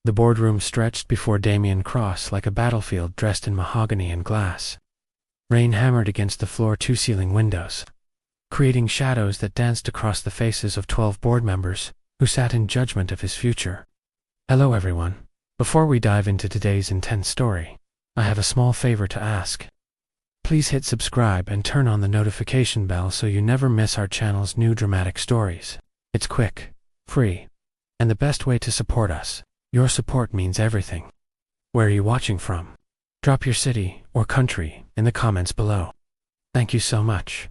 The boardroom stretched before Damien Cross like a battlefield dressed in mahogany and glass. Rain hammered against the floor two-ceiling windows, creating shadows that danced across the faces of 12 board members who sat in judgment of his future. Hello everyone. Before we dive into today's intense story, I have a small favor to ask. Please hit subscribe and turn on the notification bell so you never miss our channel's new dramatic stories. It's quick, free, and the best way to support us. Your support means everything. Where are you watching from? Drop your city or country in the comments below. Thank you so much.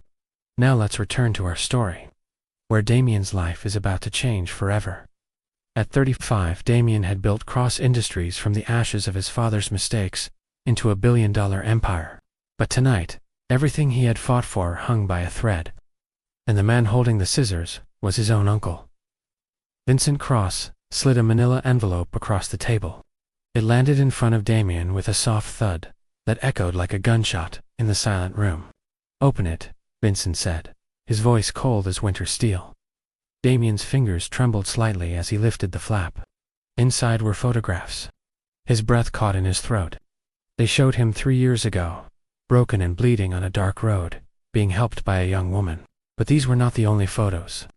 Now let's return to our story, where Damien's life is about to change forever. At 35, Damien had built Cross Industries from the ashes of his father's mistakes into a billion-dollar empire. But tonight, everything he had fought for hung by a thread. And the man holding the scissors was his own uncle. Vincent Cross slid a manila envelope across the table. It landed in front of Damien with a soft thud that echoed like a gunshot in the silent room. "Open it," Vincent said, his voice cold as winter steel. Damien's fingers trembled slightly as he lifted the flap. Inside were photographs. His breath caught in his throat. They showed him 3 years ago, broken and bleeding on a dark road, being helped by a young woman. But these were not the only photos.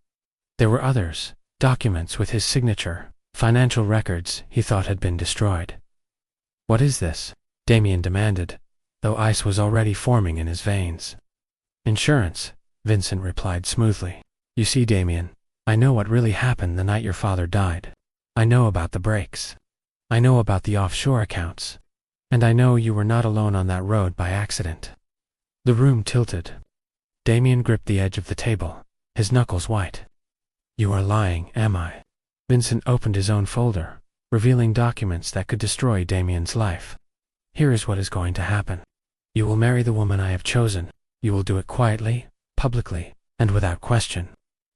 There were others, documents with his signature, financial records he thought had been destroyed. "What is this?" Damien demanded, though ice was already forming in his veins. "Insurance," Vincent replied smoothly. "You see, Damien, I know what really happened the night your father died. I know about the breaks. I know about the offshore accounts. And I know you were not alone on that road by accident." The room tilted. Damien gripped the edge of the table, his knuckles white. "You are lying, am I?" Vincent opened his own folder, revealing documents that could destroy Damien's life. "Here is what is going to happen. You will marry the woman I have chosen. You will do it quietly, publicly, and without question.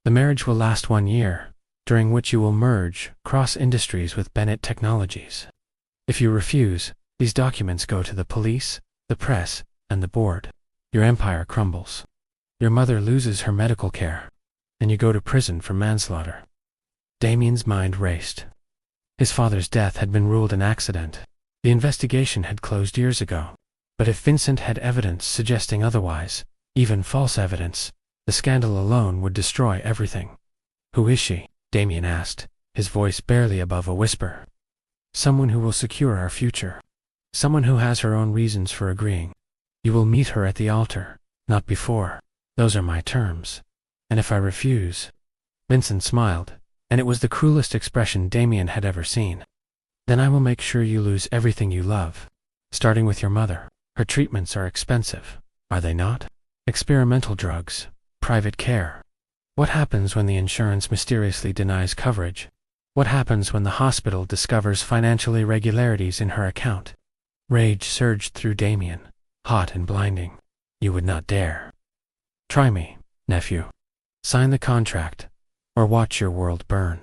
The marriage will last 1 year, during which you will merge Cross Industries with Bennett Technologies. If you refuse, these documents go to the police, the press, and the board. Your empire crumbles. Your mother loses her medical care, and you go to prison for manslaughter." Damien's mind raced. His father's death had been ruled an accident. The investigation had closed years ago. But if Vincent had evidence suggesting otherwise, even false evidence, the scandal alone would destroy everything. "Who is she?" Damien asked, his voice barely above a whisper. "Someone who will secure our future. Someone who has her own reasons for agreeing. You will meet her at the altar, not before. Those are my terms. And if I refuse—" Vincent smiled, and it was the cruelest expression Damien had ever seen. "Then I will make sure you lose everything you love, starting with your mother. Her treatments are expensive, are they not? Experimental drugs, private care. What happens when the insurance mysteriously denies coverage? What happens when the hospital discovers financial irregularities in her account?" Rage surged through Damien, hot and blinding. "You would not dare. Try me, nephew. Sign the contract, or watch your world burn."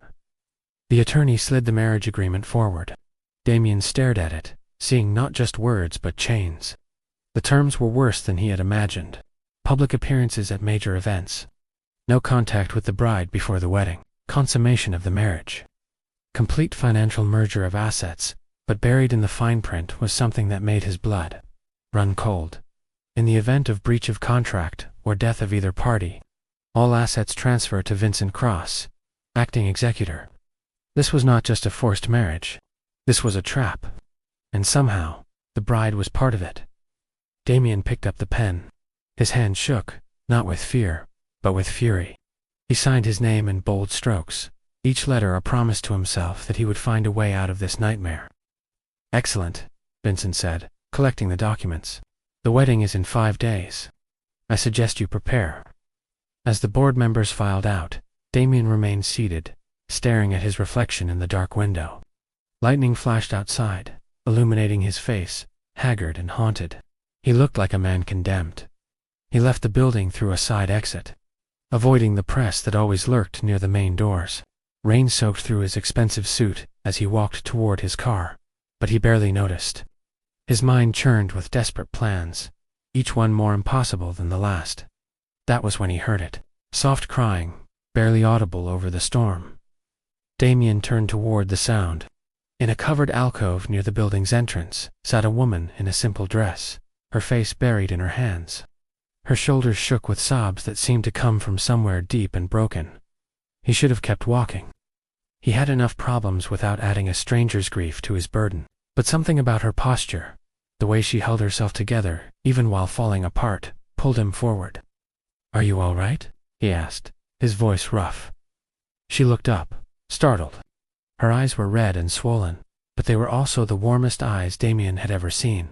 The attorney slid the marriage agreement forward. Damien stared at it, seeing not just words but chains. The terms were worse than he had imagined. Public appearances at major events. No contact with the bride before the wedding. Consummation of the marriage. Complete financial merger of assets, but buried in the fine print was something that made his blood run cold. In the event of breach of contract or death of either party, all assets transfer to Vincent Cross, acting executor. This was not just a forced marriage. This was a trap. And somehow, the bride was part of it. Damien picked up the pen. His hand shook, not with fear, but with fury. He signed his name in bold strokes, each letter a promise to himself that he would find a way out of this nightmare. "Excellent," Vincent said, collecting the documents. "The wedding is in 5 days. I suggest you prepare." As the board members filed out, Damien remained seated, staring at his reflection in the dark window. Lightning flashed outside, illuminating his face, haggard and haunted. He looked like a man condemned. He left the building through a side exit, avoiding the press that always lurked near the main doors. Rain soaked through his expensive suit as he walked toward his car, but he barely noticed. His mind churned with desperate plans, each one more impossible than the last. That was when he heard it. Soft crying, barely audible over the storm. Damien turned toward the sound. In a covered alcove near the building's entrance sat a woman in a simple dress, her face buried in her hands. Her shoulders shook with sobs that seemed to come from somewhere deep and broken. He should have kept walking. He had enough problems without adding a stranger's grief to his burden. But something about her posture, the way she held herself together, even while falling apart, pulled him forward. "Are you all right?" he asked, his voice rough. She looked up, startled. Her eyes were red and swollen, but they were also the warmest eyes Damien had ever seen.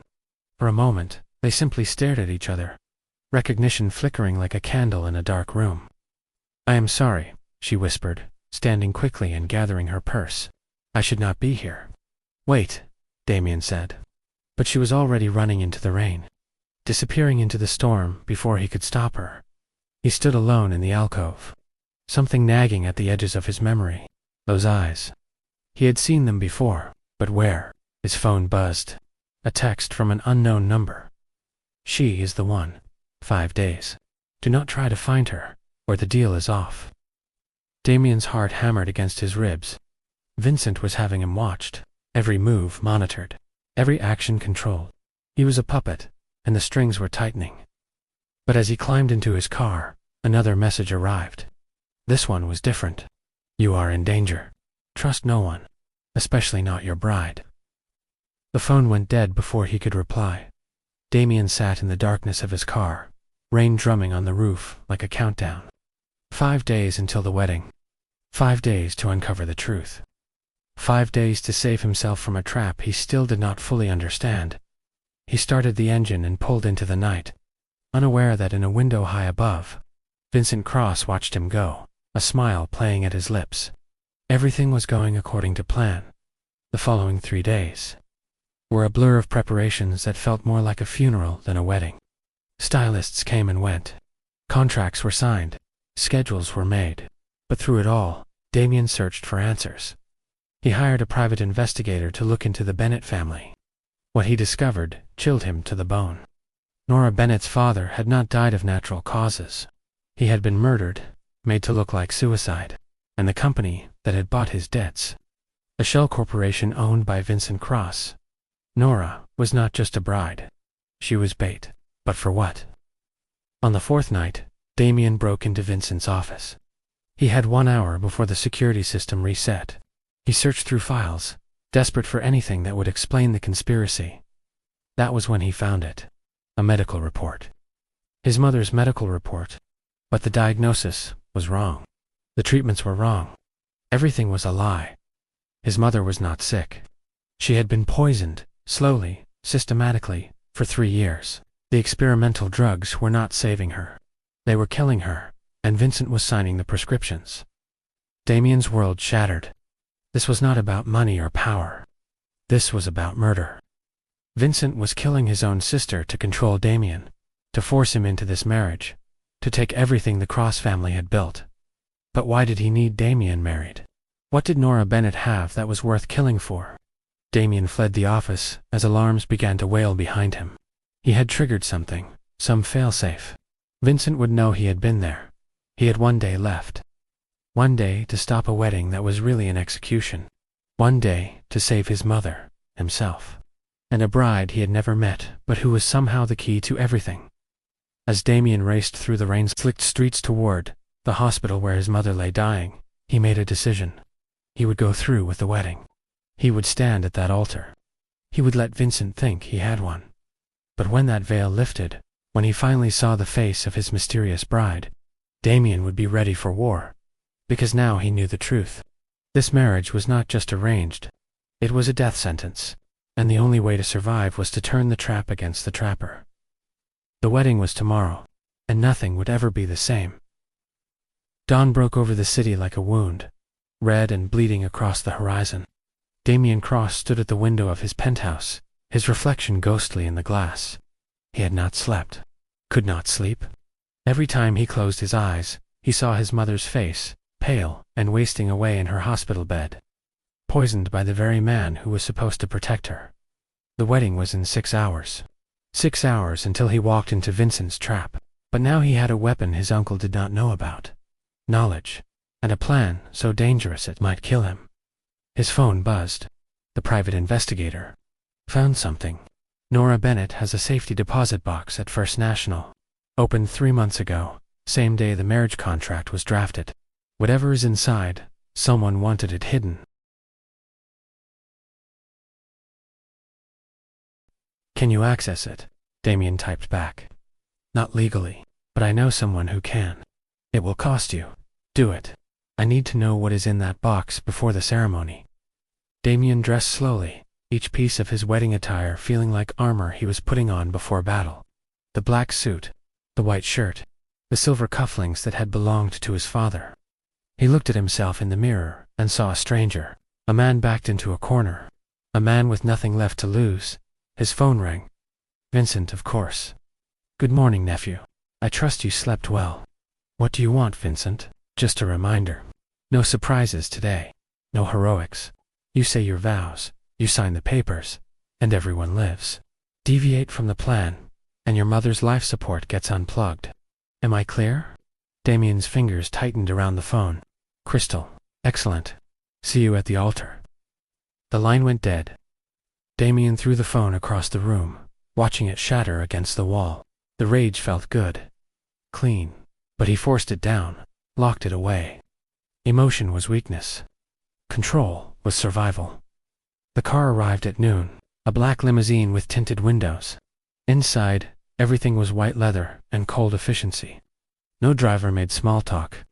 For a moment, they simply stared at each other, recognition flickering like a candle in a dark room. "I am sorry," she whispered, standing quickly and gathering her purse. "I should not be here." "Wait," Damien said. But she was already running into the rain, disappearing into the storm before he could stop her. He stood alone in the alcove, something nagging at the edges of his memory. Those eyes. He had seen them before, but where? His phone buzzed. A text from an unknown number. "She is the one. 5 days. Do not try to find her, or the deal is off." Damien's heart hammered against his ribs. Vincent was having him watched, every move monitored, every action controlled. He was a puppet, and the strings were tightening. But as he climbed into his car, another message arrived. This one was different. "You are in danger. Trust no one, especially not your bride." The phone went dead before he could reply. Damien sat in the darkness of his car, rain drumming on the roof like a countdown. 5 days until the wedding. 5 days to uncover the truth. 5 days to save himself from a trap he still did not fully understand. He started the engine and pulled into the night, unaware that in a window high above, Vincent Cross watched him go, a smile playing at his lips. Everything was going according to plan. The following 3 days were a blur of preparations that felt more like a funeral than a wedding. Stylists came and went. Contracts were signed. Schedules were made. But through it all, Damien searched for answers. He hired a private investigator to look into the Bennett family. What he discovered chilled him to the bone. Nora Bennett's father had not died of natural causes. He had been murdered, made to look like suicide, and the company that had bought his debts, a shell corporation owned by Vincent Cross. Nora was not just a bride. She was bait. But for what? On the 4th night, Damien broke into Vincent's office. He had 1 hour before the security system reset. He searched through files, desperate for anything that would explain the conspiracy. That was when he found it. A medical report. His mother's medical report. But the diagnosis was wrong. The treatments were wrong. Everything was a lie. His mother was not sick. She had been poisoned, slowly, systematically, for 3 years. The experimental drugs were not saving her. They were killing her, and Vincent was signing the prescriptions. Damien's world shattered. This was not about money or power. This was about murder. Vincent was killing his own sister to control Damien, to force him into this marriage, to take everything the Cross family had built. But why did he need Damien married? What did Nora Bennett have that was worth killing for? Damien fled the office as alarms began to wail behind him. He had triggered something, some failsafe. Vincent would know he had been there. He had 1 day left. 1 day to stop a wedding that was really an execution. 1 day to save his mother, himself, and a bride he had never met but who was somehow the key to everything. As Damien raced through the rain-slicked streets toward the hospital where his mother lay dying, he made a decision. He would go through with the wedding. He would stand at that altar. He would let Vincent think he had one. But when that veil lifted, when he finally saw the face of his mysterious bride, Damien would be ready for war, because now he knew the truth. This marriage was not just arranged. It was a death sentence, and the only way to survive was to turn the trap against the trapper. The wedding was tomorrow, and nothing would ever be the same. Dawn broke over the city like a wound, red and bleeding across the horizon. Damien Cross stood at the window of his penthouse, his reflection ghostly in the glass. He had not slept, could not sleep. Every time he closed his eyes, he saw his mother's face, pale and wasting away in her hospital bed, poisoned by the very man who was supposed to protect her. The wedding was in 6 hours. 6 hours until he walked into Vincent's trap. But now he had a weapon his uncle did not know about. Knowledge, and a plan so dangerous it might kill him. His phone buzzed. the private investigator. Found something. Nora Bennett has a safety deposit box at First National. Opened 3 months ago, same day the marriage contract was drafted. Whatever is inside, someone wanted it hidden. Can you access it? Damien typed back. Not legally, but I know someone who can. It will cost you. Do it. I need to know what is in that box before the ceremony. Damien dressed slowly, each piece of his wedding attire feeling like armor he was putting on before battle. The black suit, the white shirt, the silver cufflinks that had belonged to his father. He looked at himself in the mirror and saw a stranger, a man backed into a corner, a man with nothing left to lose. His phone rang. Vincent, of course. Good morning, nephew. I trust you slept well. What do you want, Vincent? Just a reminder. No surprises today. No heroics. You say your vows, you sign the papers, and everyone lives. Deviate from the plan, and your mother's life support gets unplugged. Am I clear? Damien's fingers tightened around the phone. Crystal. Excellent. See you at the altar. The line went dead. Damien threw the phone across the room, watching it shatter against the wall. The rage felt good. Clean. But he forced it down, locked it away. Emotion was weakness. Control was survival. The car arrived at noon, a black limousine with tinted windows. Inside, everything was white leather and cold efficiency. No driver made small talk.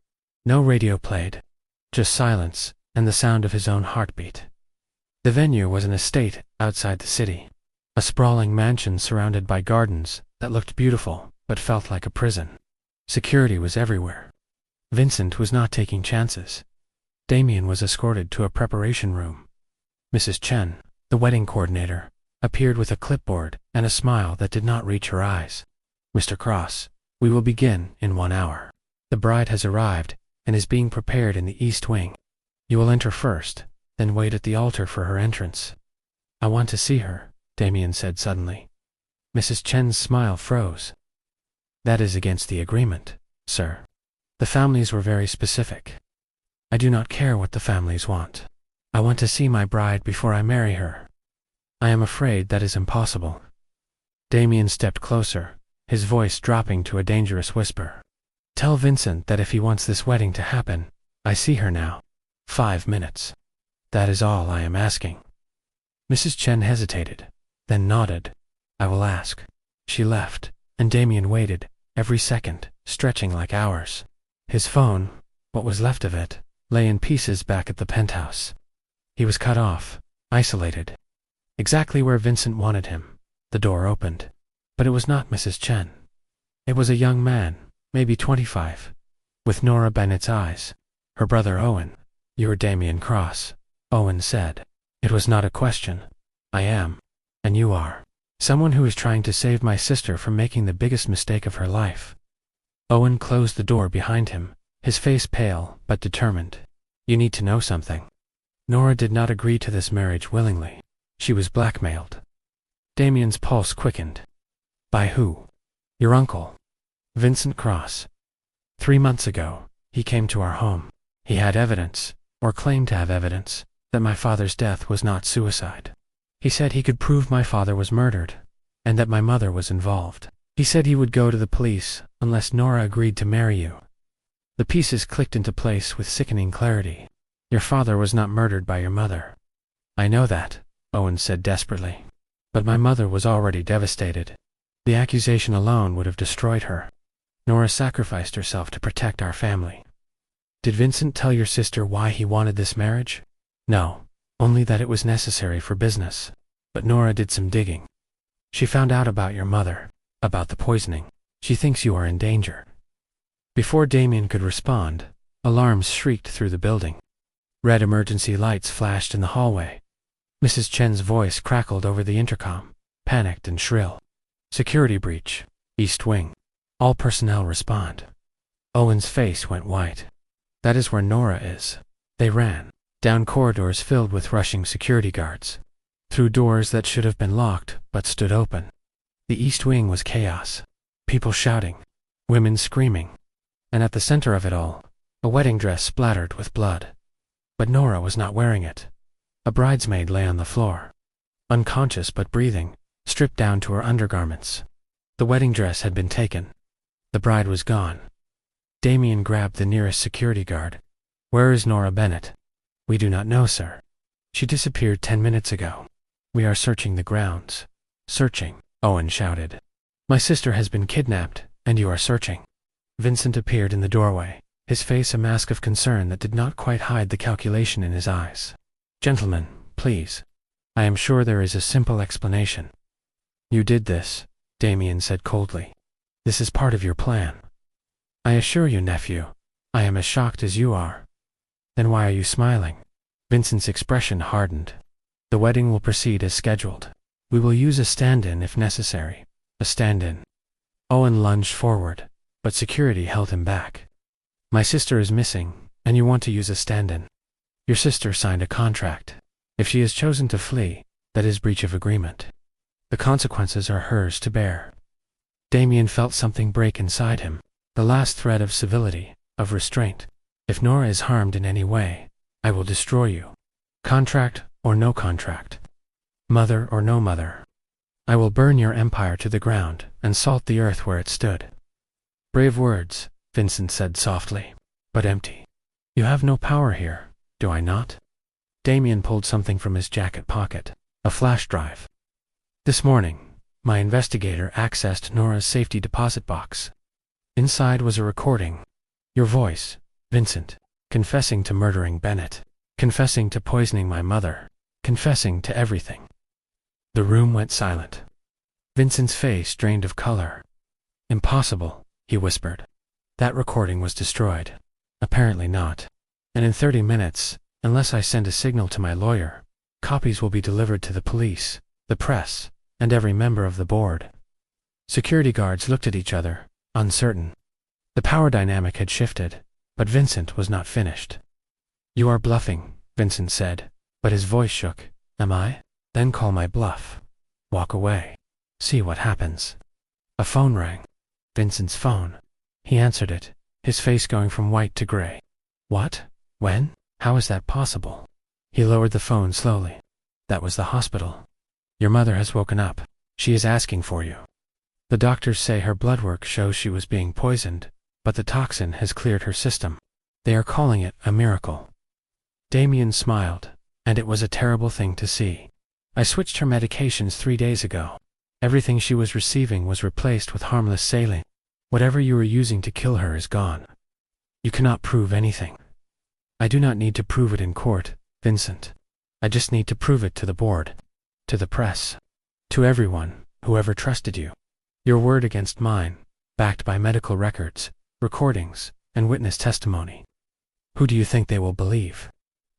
No radio played. Just silence and the sound of his own heartbeat. The venue was an estate outside the city. A sprawling mansion surrounded by gardens that looked beautiful but felt like a prison. Security was everywhere. Vincent was not taking chances. Damien was escorted to a preparation room. Mrs. Chen, the wedding coordinator, appeared with a clipboard and a smile that did not reach her eyes. Mr. Cross, we will begin in 1 hour. The bride has arrived and is being prepared in the east wing. You will enter first, then wait at the altar for her entrance. I want to see her, Damien said suddenly. Mrs. Chen's smile froze. That is against the agreement, sir. The families were very specific. I do not care what the families want. I want to see my bride before I marry her. I am afraid that is impossible. Damien stepped closer, his voice dropping to a dangerous whisper. Tell Vincent that if he wants this wedding to happen, I see her now. 5 minutes. That is all I am asking. Mrs. Chen hesitated, then nodded. I will ask. She left, and Damien waited, every second, stretching like hours. His phone, what was left of it, lay in pieces back at the penthouse. He was cut off, isolated. Exactly where Vincent wanted him. The door opened. But it was not Mrs. Chen. It was a young man, maybe 25, with Nora Bennett's eyes. Her brother Owen. You are Damien Cross, Owen said. It was not a question. I am. And you are. Someone who is trying to save my sister from making the biggest mistake of her life. Owen closed the door behind him, his face pale but determined. You need to know something. Nora did not agree to this marriage willingly. She was blackmailed. Damien's pulse quickened. By who? Your uncle. Vincent Cross. 3 months ago, he came to our home. He had evidence, or claimed to have evidence, that my father's death was not suicide. He said he could prove my father was murdered, and that my mother was involved. He said he would go to the police unless Nora agreed to marry you. The pieces clicked into place with sickening clarity. Your father was not murdered by your mother. I know that, Owen said desperately. But my mother was already devastated. The accusation alone would have destroyed her. Nora sacrificed herself to protect our family. Did Vincent tell your sister why he wanted this marriage? No, only that it was necessary for business. But Nora did some digging. She found out about your mother, about the poisoning. She thinks you are in danger. Before Damien could respond, alarms shrieked through the building. Red emergency lights flashed in the hallway. Mrs. Chen's voice crackled over the intercom, panicked and shrill. Security breach. East Wing. All personnel respond. Owen's face went white. That is where Nora is. They ran, down corridors filled with rushing security guards, through doors that should have been locked but stood open. The East Wing was chaos. People shouting, women screaming, and at the center of it all, a wedding dress splattered with blood. But Nora was not wearing it. A bridesmaid lay on the floor, unconscious but breathing, stripped down to her undergarments. The wedding dress had been taken. The bride was gone. Damien grabbed the nearest security guard. "Where is Nora Bennett?" "We do not know, sir. She disappeared 10 minutes ago. We are searching the grounds." "Searching," Owen shouted. "My sister has been kidnapped, and you are searching." Vincent appeared in the doorway, his face a mask of concern that did not quite hide the calculation in his eyes. "Gentlemen, please. I am sure there is a simple explanation." "You did this," Damien said coldly. "This is part of your plan." "I assure you, nephew, I am as shocked as you are." "Then why are you smiling?" Vincent's expression hardened. "The wedding will proceed as scheduled. We will use a stand-in if necessary." "A stand-in?" Owen lunged forward, but security held him back. "My sister is missing, and you want to use a stand-in. Your sister signed a contract. If she has chosen to flee, that is breach of agreement. The consequences are hers to bear." Damien felt something break inside him, the last thread of civility, of restraint. "If Nora is harmed in any way, I will destroy you. Contract or no contract. Mother or no mother. I will burn your empire to the ground and salt the earth where it stood." "Brave words," Vincent said softly, "but empty. You have no power here, do I not?" Damien pulled something from his jacket pocket, a flash drive. "This morning, my investigator accessed Nora's safety deposit box. Inside was a recording. Your voice, Vincent, confessing to murdering Bennett, confessing to poisoning my mother, confessing to everything." The room went silent. Vincent's face drained of color. "Impossible," he whispered. "That recording was destroyed." "Apparently not. And in 30 minutes, unless I send a signal to my lawyer, copies will be delivered to the police, the press, and every member of the board." Security guards looked at each other, uncertain. The power dynamic had shifted, but Vincent was not finished. "You are bluffing," Vincent said, but his voice shook. "Am I? Then call my bluff. Walk away. See what happens." A phone rang. Vincent's phone. He answered it, his face going from white to gray. "What? When? How is that possible?" He lowered the phone slowly. "That was the hospital. Your mother has woken up. She is asking for you. The doctors say her blood work shows she was being poisoned, but the toxin has cleared her system. They are calling it a miracle." Damien smiled, and it was a terrible thing to see. "I switched her medications 3 days ago. Everything she was receiving was replaced with harmless saline. Whatever you were using to kill her is gone. You cannot prove anything." "I do not need to prove it in court, Vincent. I just need to prove it to the board, to the press, to everyone, whoever trusted you. Your word against mine, backed by medical records, recordings, and witness testimony. Who do you think they will believe?"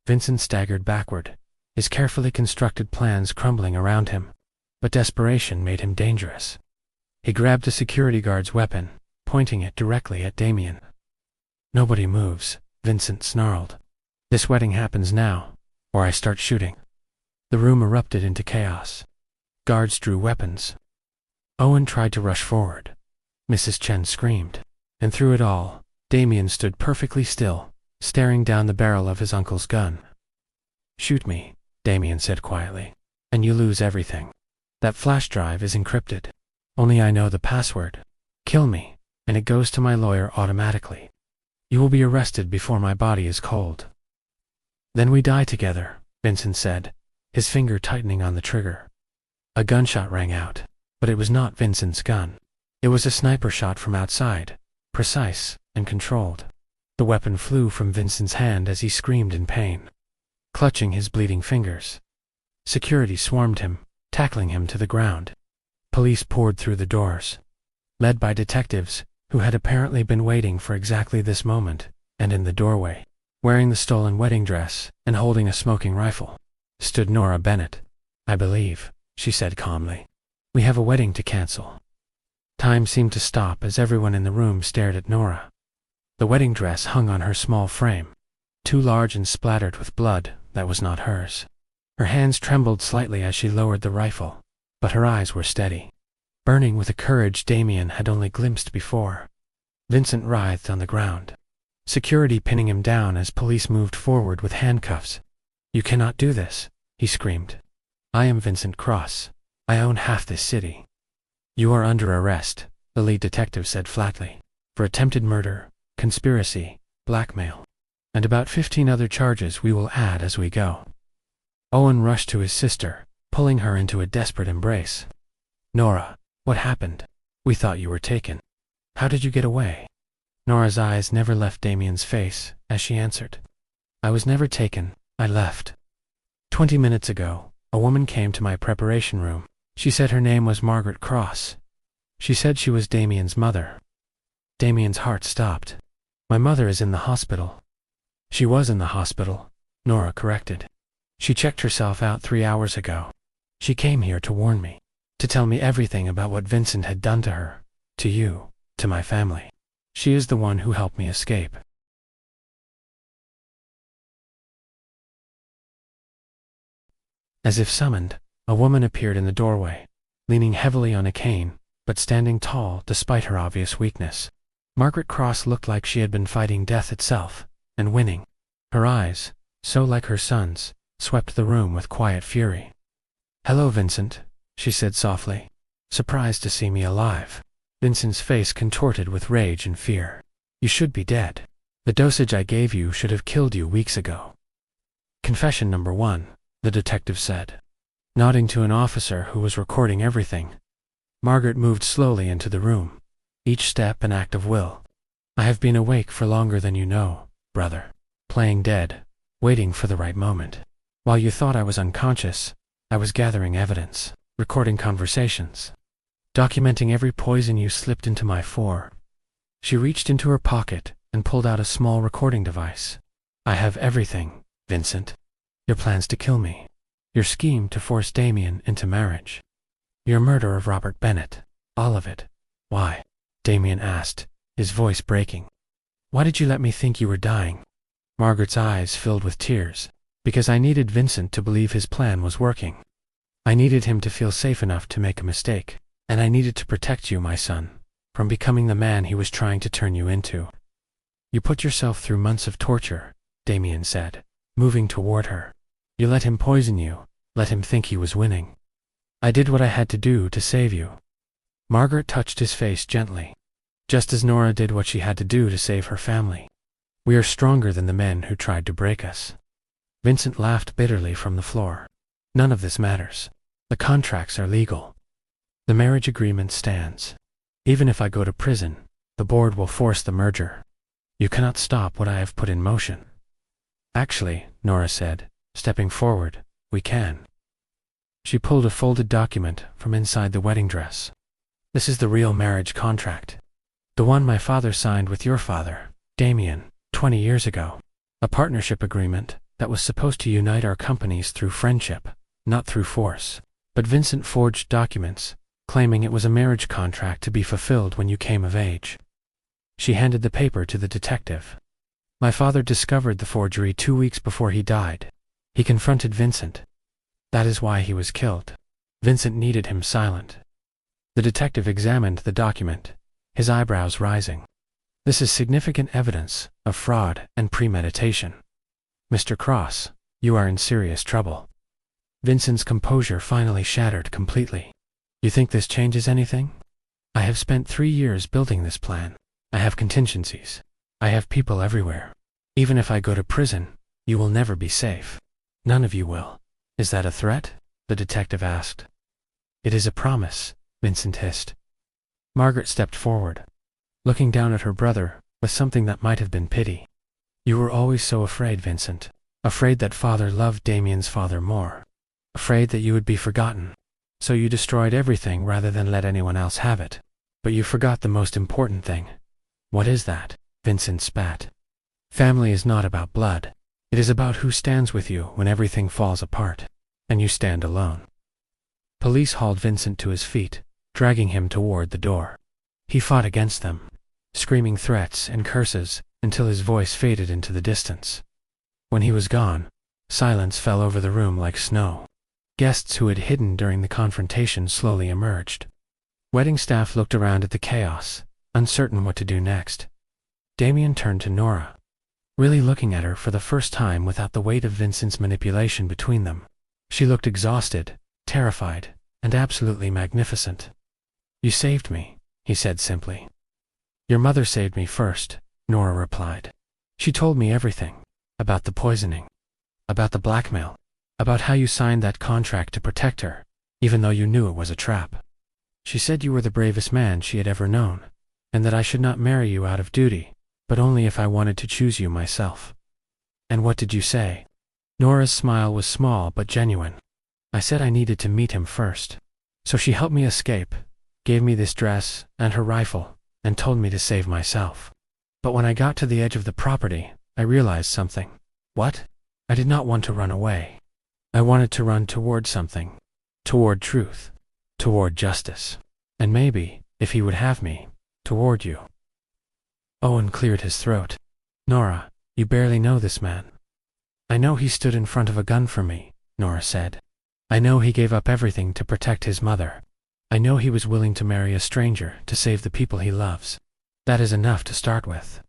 Vincent staggered backward, his carefully constructed plans crumbling around him. But desperation made him dangerous. He grabbed a security guard's weapon, pointing it directly at Damien. "Nobody moves," Vincent snarled. "This wedding happens now, or I start shooting." The room erupted into chaos. Guards drew weapons. Owen tried to rush forward. Mrs. Chen screamed. And through it all, Damien stood perfectly still, staring down the barrel of his uncle's gun. "Shoot me," Damien said quietly, "and you lose everything. That flash drive is encrypted. Only I know the password. Kill me, and it goes to my lawyer automatically. You will be arrested before my body is cold." "Then we die together," Vincent said, his finger tightening on the trigger. A gunshot rang out, but it was not Vincent's gun. It was a sniper shot from outside, precise and controlled. The weapon flew from Vincent's hand as he screamed in pain, clutching his bleeding fingers. Security swarmed him, tackling him to the ground. Police poured through the doors, led by detectives who had apparently been waiting for exactly this moment, and in the doorway, wearing the stolen wedding dress and holding a smoking rifle, stood Nora Bennett. "I believe," she said calmly. "We have a wedding to cancel." Time seemed to stop as everyone in the room stared at Nora. The wedding dress hung on her small frame, too large and splattered with blood that was not hers. Her hands trembled slightly as she lowered the rifle, but her eyes were steady, burning with a courage Damien had only glimpsed before. Vincent writhed on the ground, security pinning him down as police moved forward with handcuffs. "You cannot do this," he screamed. "I am Vincent Cross. I own half this city." "You are under arrest," the lead detective said flatly, "for attempted murder, conspiracy, blackmail, and about 15 other charges we will add as we go." Owen rushed to his sister, pulling her into a desperate embrace. "Nora, what happened? We thought you were taken. How did you get away?" Nora's eyes never left Damien's face as she answered. "I was never taken, I left. 20 minutes ago, a woman came to my preparation room. She said her name was Margaret Cross. She said she was Damien's mother." Damien's heart stopped. "My mother is in the hospital." "She was in the hospital," Nora corrected. "She checked herself out 3 hours ago. She came here to warn me, to tell me everything about what Vincent had done to her, to you, to my family. She is the one who helped me escape." As if summoned, a woman appeared in the doorway, leaning heavily on a cane, but standing tall despite her obvious weakness. Margaret Cross looked like she had been fighting death itself, and winning. Her eyes, so like her son's, swept the room with quiet fury. "Hello, Vincent," she said softly. "Surprised to see me alive." Vincent's face contorted with rage and fear. "You should be dead. The dosage I gave you should have killed you weeks ago." "Confession number 1, the detective said, nodding to an officer who was recording everything. Margaret moved slowly into the room, each step an act of will. "I have been awake for longer than you know, brother, playing dead, waiting for the right moment. While you thought I was unconscious, I was gathering evidence, recording conversations, documenting every poison you slipped into my fore." She reached into her pocket and pulled out a small recording device. "I have everything, Vincent. Your plans to kill me, your scheme to force Damien into marriage, your murder of Robert Bennett, all of it." "Why?" Damien asked, his voice breaking. "Why did you let me think you were dying?" Margaret's eyes filled with tears. "Because I needed Vincent to believe his plan was working. I needed him to feel safe enough to make a mistake, and I needed to protect you, my son, from becoming the man he was trying to turn you into." "You put yourself through months of torture," Damien said, moving toward her. "You let him poison you, let him think he was winning." "I did what I had to do to save you." Margaret touched his face gently, just as Nora did what she had to do to save her family. "We are stronger than the men who tried to break us." Vincent laughed bitterly from the floor. "None of this matters. The contracts are legal. The marriage agreement stands. Even if I go to prison, the board will force the merger. You cannot stop what I have put in motion." "Actually," Nora said, stepping forward, "we can." She pulled a folded document from inside the wedding dress. "This is the real marriage contract. The one my father signed with your father, Damien, 20 years ago. A partnership agreement that was supposed to unite our companies through friendship, not through force. But Vincent forged documents, claiming it was a marriage contract to be fulfilled when you came of age." She handed the paper to the detective. "My father discovered the forgery 2 weeks before he died. He confronted Vincent. That is why he was killed. Vincent needed him silent." The detective examined the document, his eyebrows rising. "This is significant evidence of fraud and premeditation. Mr. Cross, you are in serious trouble." Vincent's composure finally shattered completely. "You think this changes anything? I have spent 3 years building this plan. I have contingencies. I have people everywhere. Even if I go to prison, you will never be safe. None of you will." "Is that a threat?" the detective asked. "It is a promise," Vincent hissed. Margaret stepped forward, looking down at her brother with something that might have been pity. "You were always so afraid, Vincent. Afraid that father loved Damien's father more. Afraid that you would be forgotten. So you destroyed everything rather than let anyone else have it. But you forgot the most important thing." "What is that?" Vincent spat. "Family is not about blood. It is about who stands with you when everything falls apart, and you stand alone." Police hauled Vincent to his feet, dragging him toward the door. He fought against them, screaming threats and curses until his voice faded into the distance. When he was gone, silence fell over the room like snow. Guests who had hidden during the confrontation slowly emerged. Wedding staff looked around at the chaos, uncertain what to do next. Damien turned to Nora, really looking at her for the first time without the weight of Vincent's manipulation between them. She looked exhausted, terrified, and absolutely magnificent. "You saved me," he said simply. "Your mother saved me first," Nora replied. "She told me everything. About the poisoning. About the blackmail. About how you signed that contract to protect her, even though you knew it was a trap. She said you were the bravest man she had ever known, and that I should not marry you out of duty, but only if I wanted to choose you myself." "And what did you say?" Nora's smile was small but genuine. "I said I needed to meet him first. So she helped me escape, gave me this dress and her rifle, and told me to save myself. But when I got to the edge of the property, I realized something." "What?" "I did not want to run away. I wanted to run toward something. Toward truth. Toward justice. And maybe, if he would have me, toward you." Owen cleared his throat. "Nora, you barely know this man." "I know he stood in front of a gun for me," Nora said. "I know he gave up everything to protect his mother. I know he was willing to marry a stranger to save the people he loves. That is enough to start with."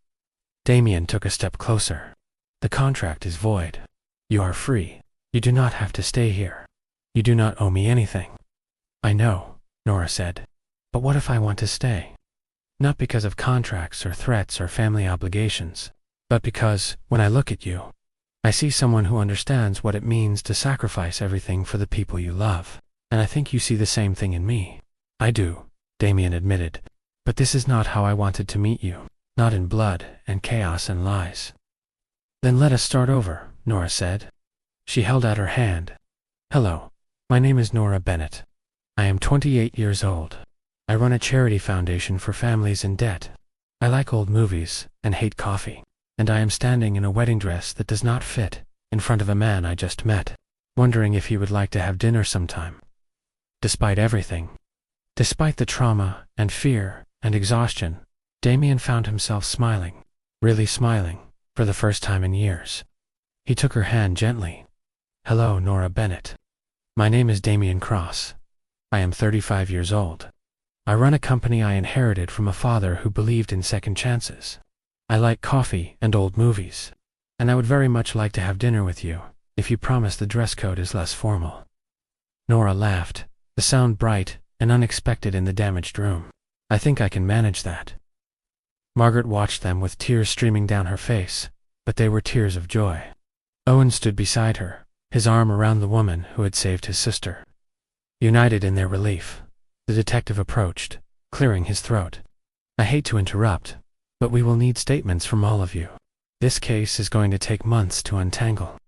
Damien took a step closer. "The contract is void. You are free. You do not have to stay here. You do not owe me anything." "I know," Nora said. "But what if I want to stay? Not because of contracts or threats or family obligations, but because, when I look at you, I see someone who understands what it means to sacrifice everything for the people you love, and I think you see the same thing in me." "I do," Damien admitted, "but this is not how I wanted to meet you, not in blood and chaos and lies." "Then let us start over," Nora said. She held out her hand. "Hello, my name is Nora Bennett. I am 28 years old. I run a charity foundation for families in debt. I like old movies and hate coffee, and I am standing in a wedding dress that does not fit in front of a man I just met, wondering if he would like to have dinner sometime." Despite everything, despite the trauma and fear and exhaustion, Damien found himself smiling, really smiling, for the first time in years. He took her hand gently. "Hello, Nora Bennett. My name is Damien Cross. I am 35 years old. I run a company I inherited from a father who believed in second chances. I like coffee and old movies, and I would very much like to have dinner with you, if you promise the dress code is less formal." Nora laughed, the sound bright and unexpected in the damaged room. "I think I can manage that." Margaret watched them with tears streaming down her face, but they were tears of joy. Owen stood beside her, his arm around the woman who had saved his sister. United in their relief, the detective approached, clearing his throat. "I hate to interrupt, but we will need statements from all of you. This case is going to take months to untangle."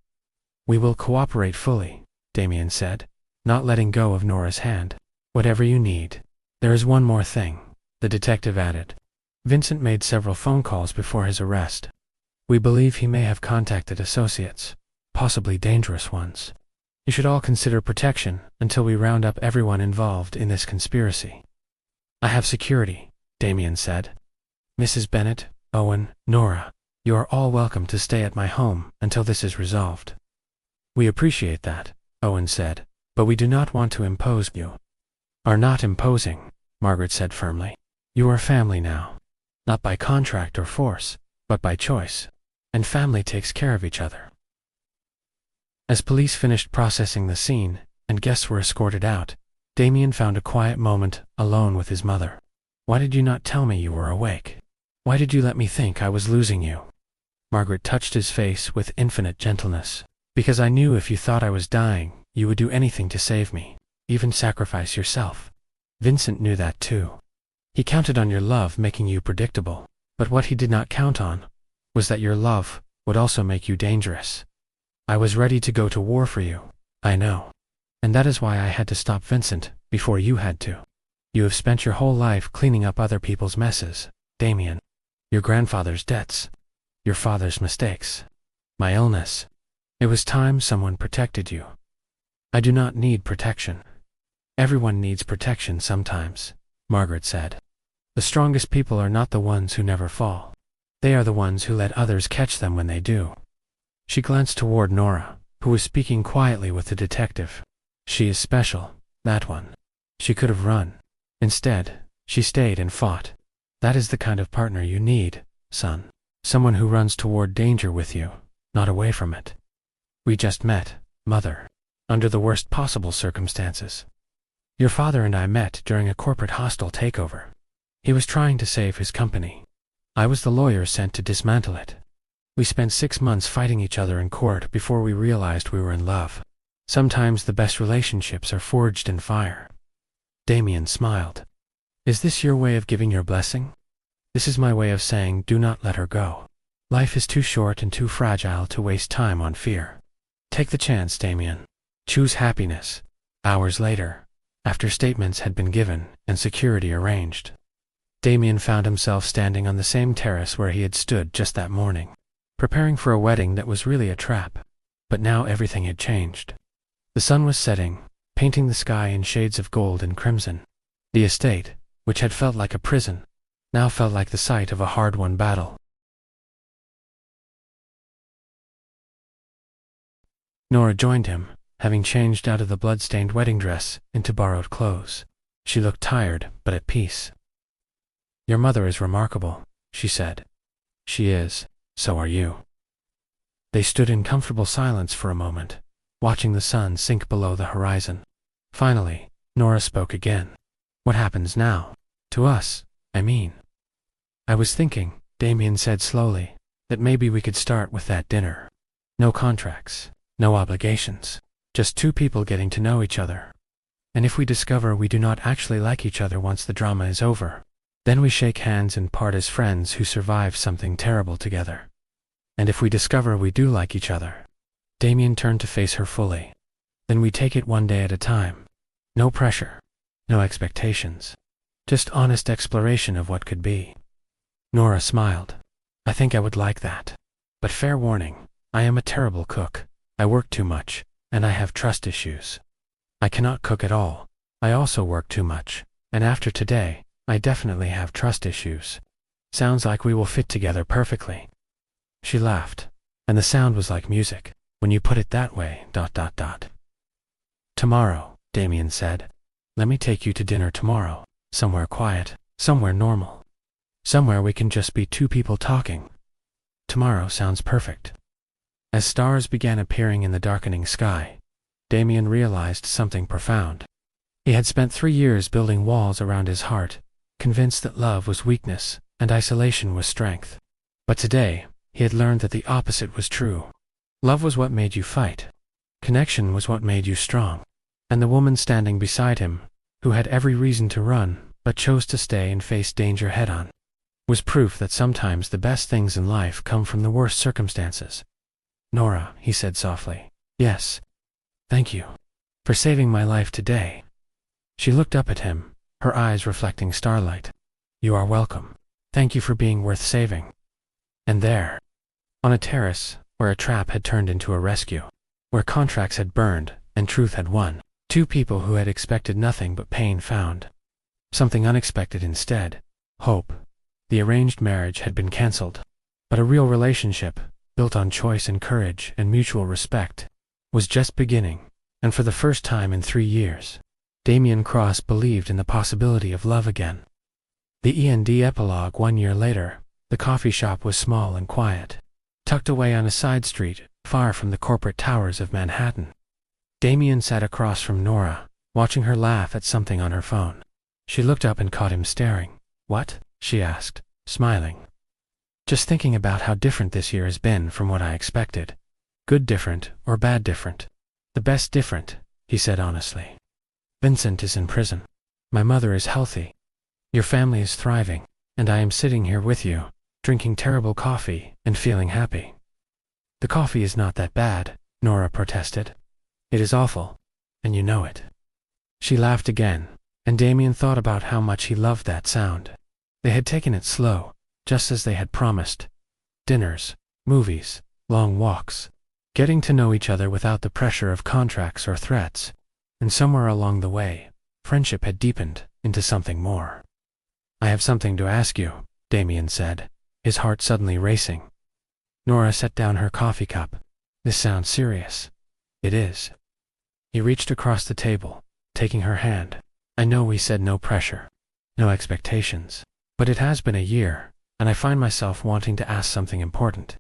"We will cooperate fully," Damien said, not letting go of Nora's hand. "Whatever you need. There is one more thing," the detective added. "Vincent made several phone calls before his arrest. We believe he may have contacted associates, possibly dangerous ones. You should all consider protection until we round up everyone involved in this conspiracy." "I have security," Damien said. "Mrs. Bennett, Owen, Nora, you are all welcome to stay at my home until this is resolved." "We appreciate that," Owen said, "but we do not want to impose." "You are not imposing," Margaret said firmly. "You are family now. Not by contract or force, but by choice. And family takes care of each other." As police finished processing the scene, and guests were escorted out, Damien found a quiet moment alone with his mother. "Why did you not tell me you were awake? Why did you let me think I was losing you?" Margaret touched his face with infinite gentleness. "Because I knew if you thought I was dying, you would do anything to save me, even sacrifice yourself. Vincent knew that too. He counted on your love making you predictable, but what he did not count on was that your love would also make you dangerous. I was ready to go to war for you, I know. And that is why I had to stop Vincent before you had to. You have spent your whole life cleaning up other people's messes, Damien. Your grandfather's debts, your father's mistakes, my illness. It was time someone protected you. I do not need protection. Everyone needs protection sometimes," Margaret said. "The strongest people are not the ones who never fall. They are the ones who let others catch them when they do." She glanced toward Nora, who was speaking quietly with the detective. "She is special, that one. She could have run. Instead, she stayed and fought. That is the kind of partner you need, son. Someone who runs toward danger with you, not away from it." "We just met, Mother," under the worst possible circumstances. Your father and I met during a corporate hostile takeover. He was trying to save his company. I was the lawyer sent to dismantle it. We spent 6 months fighting each other in court before we realized we were in love. Sometimes the best relationships are forged in fire. Damien smiled. Is this your way of giving your blessing? This is my way of saying, do not let her go. Life is too short and too fragile to waste time on fear. Take the chance, Damien. Choose happiness. Hours later, after statements had been given and security arranged, Damien found himself standing on the same terrace where he had stood just that morning, preparing for a wedding that was really a trap. But now everything had changed. The sun was setting, painting the sky in shades of gold and crimson. The estate, which had felt like a prison, now felt like the site of a hard-won battle. Nora joined him, having changed out of the blood-stained wedding dress into borrowed clothes. She looked tired, but at peace. Your mother is remarkable, she said. She is, so are you. They stood in comfortable silence for a moment, watching the sun sink below the horizon. Finally, Nora spoke again. What happens now? To us, I mean. I was thinking, Damien said slowly, that maybe we could start with that dinner. No contracts, no obligations, just 2 people getting to know each other. And if we discover we do not actually like each other once the drama is over, then we shake hands and part as friends who survived something terrible together. And if we discover we do like each other, Damien turned to face her fully, then we take it one day at a time. No pressure, no expectations, just honest exploration of what could be. Nora smiled. I think I would like that. But fair warning, I am a terrible cook. I work too much, and I have trust issues. I cannot cook at all. I also work too much, and after today, I definitely have trust issues. Sounds like we will fit together perfectly. She laughed, and the sound was like music, when you put it that way, ... Tomorrow, Damien said. Let me take you to dinner tomorrow, somewhere quiet, somewhere normal. Somewhere we can just be 2 people talking. Tomorrow sounds perfect. As stars began appearing in the darkening sky, Damien realized something profound. He had spent 3 years building walls around his heart, convinced that love was weakness and isolation was strength. But today, he had learned that the opposite was true. Love was what made you fight. Connection was what made you strong. And the woman standing beside him, who had every reason to run, but chose to stay and face danger head-on, was proof that sometimes the best things in life come from the worst circumstances. Nora, he said softly. Yes. Thank you. For saving my life today. She looked up at him, her eyes reflecting starlight. You are welcome. Thank you for being worth saving. And there, on a terrace, where a trap had turned into a rescue, where contracts had burned and truth had won, 2 people who had expected nothing but pain found something unexpected instead, hope. The arranged marriage had been cancelled, but a real relationship, built on choice and courage and mutual respect, was just beginning, and for the first time in 3 years, Damien Cross believed in the possibility of love again. The END epilogue 1 year later, the coffee shop was small and quiet, tucked away on a side street, far from the corporate towers of Manhattan. Damien sat across from Nora, watching her laugh at something on her phone. She looked up and caught him staring. What? She asked, smiling. Just thinking about how different this year has been from what I expected. Good different or bad different. The best different, he said honestly. Vincent is in prison. My mother is healthy. Your family is thriving, and I am sitting here with you, drinking terrible coffee and feeling happy. The coffee is not that bad, Nora protested. It is awful, and you know it. She laughed again, and Damien thought about how much he loved that sound. They had taken it slow, just as they had promised. Dinners, movies, long walks, getting to know each other without the pressure of contracts or threats, and somewhere along the way, friendship had deepened into something more. I have something to ask you, Damien said, his heart suddenly racing. Nora set down her coffee cup. This sounds serious. It is. He reached across the table, taking her hand. I know we said no pressure, no expectations, but it has been a year, and I find myself wanting to ask something important.